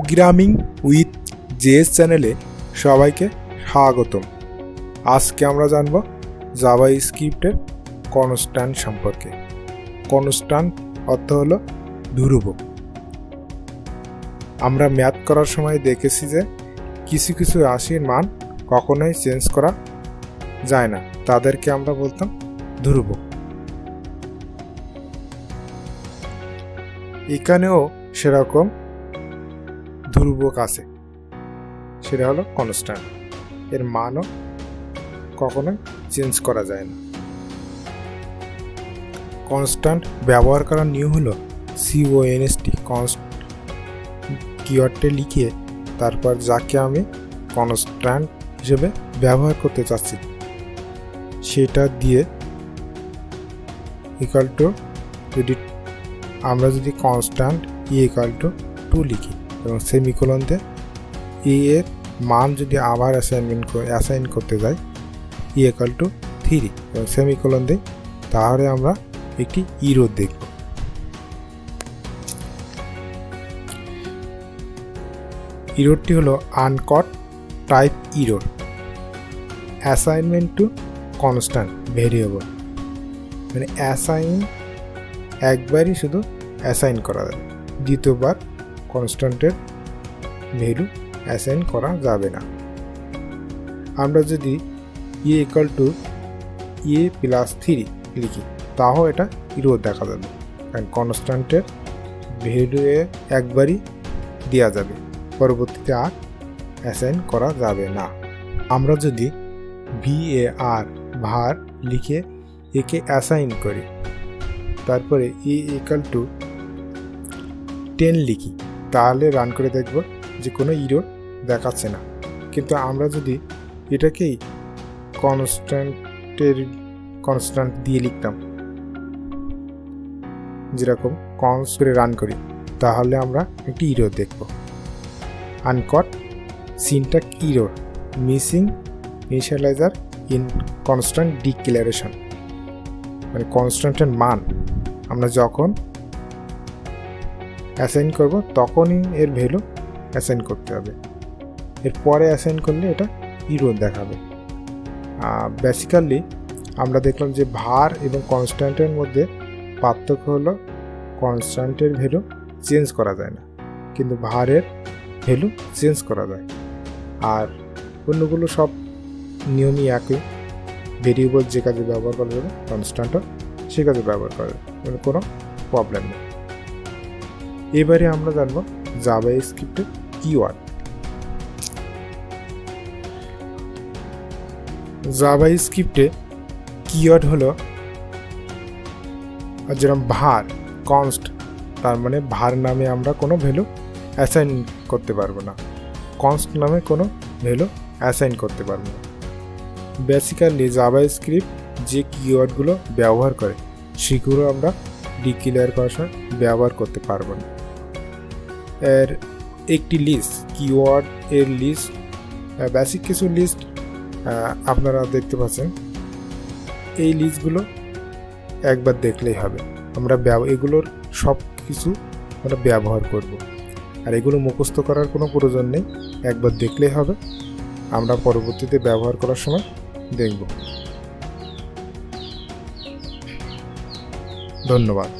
Programming with JS চ্যানেলে সবাইকে স্বাগতম। আজকে আমরা জানব জাভাস্ক্রিপ্টের কনস্ট্যান্ট সম্পর্কে। কনস্ট্যান্ট অর্থ হলো ধ্রুবক। আমরা ম্যাথ করার সময় দেখেছি যে কিছু কিছু রাশির মান কখনোই চেঞ্জ করা যায় না, তাদেরকে আমরা বলতাম ধ্রুবক। এখানেও সেরকম ধ্রুবক আছে, সেটা হলো কনস্ট্যান্ট। এর মানও কখনোই চেঞ্জ করা যায় না। কনস্ট্যান্ট ব্যবহার করার নিয়ম হলো CONST, কনস্ট কিওয়ার্ডটা লিখে তারপর যাকে আমি কনস্ট্যান্ট হিসেবে ব্যবহার করতে চাচ্ছি সেটা দিয়ে ইকুয়াল টু, আমরা যদি কনস্ট্যান্ট ইকুয়াল টু 2 লিখি এবং সেমিকোলন দিয়ে এর মান যদি আবার অ্যাসাইন করতে যাই ইকুয়াল টু 3 এবং সেমিকোলন দিই, তাহলে আমরা একটি ইরর দেখব। ইররটি হলো uncaught type error, assignment to constant variable. মানে অ্যাসাইন একবারই শুধু অ্যাসাইন করা যাবে, দ্বিতীয়বার কনস্ট্যান্টের ভ্যালু অ্যাসাইন করা যাবে না। আমরা যদি ইকুয়াল টু a+3 লিখি তাও এটা ইরর দেখা যাবে, কারণ কনস্ট্যান্টের ভ্যালু একবারই দেওয়া যাবে, পরবর্তীতে আর অ্যাসাইন করা যাবে না। আমরা যদি var লিখে একে অ্যাসাইন করি, তারপরে ইকুয়াল টু 10 লিখি, তাহলে রান করে দেখব যে কোনো ইরর দেখাচ্ছে না। কিন্তু আমরা যদি এটাকেই কনস্ট্যান্ট দিয়ে লিখতাম, যেরকম কনস্ট করে রান করি, তাহলে আমরা একটি ইরর দেখব। আনকট syntax error, missing initialiser in constant declaration. মানে কনস্ট্যান্টের মান আমরা যখন অ্যাসাইন করব তখনই এর ভ্যালু অ্যাসাইন করতে হবে, এরপরে অ্যাসাইন করলে এটা ইরর দেখাবে। বেসিক্যালি আমরা দেখলাম যে var এবং কনস্ট্যান্টের মধ্যে পার্থক্য হলো কনস্ট্যান্টের ভ্যালু চেঞ্জ করা যায় না, কিন্তু var এর ভ্যালু চেঞ্জ করা যায়। আর অন্যগুলো সব নিয়মই একই, ভেরিয়েবল যে কাজে ব্যবহার করা যাবে কনস্ট্যান্টও সে কাজে ব্যবহার করা যাবে, কোনো প্রবলেম নেই। এবারে আমরা জানবো জাভাস্ক্রিপ্টের কিওয়ার্ড। জাভাস্ক্রিপ্টে কিওয়ার্ড হলো যেরকম var, কনস্ট, তার মানে var নামে আমরা কোনো ভ্যালু অ্যাসাইন করতে পারবো না, কনস্ট নামে কোনো ভ্যালু অ্যাসাইন করতে পারবো না। বেসিক্যালি জাভাস্ক্রিপ্ট যে কিওয়ার্ডগুলো ব্যবহার করে সেগুলো আমরা ডিক্লেয়ার করার সময় ব্যবহার করতে পারবো না। এর একটি লিস্ট, কিওয়ার্ড এর লিস্ট, বেসিক কিছু লিস্ট আপনারা দেখতে পাচ্ছেন। এই লিস্টগুলো একবার দেখলেই হবে, আমরা এগুলোর সব কিছু আমরা ব্যবহার করব, আর এগুলো মুখস্থ করার কোনো প্রয়োজন নেই, একবার দেখলেই হবে, আমরা পরবর্তীতে ব্যবহার করার সময় দেখব। ধন্যবাদ।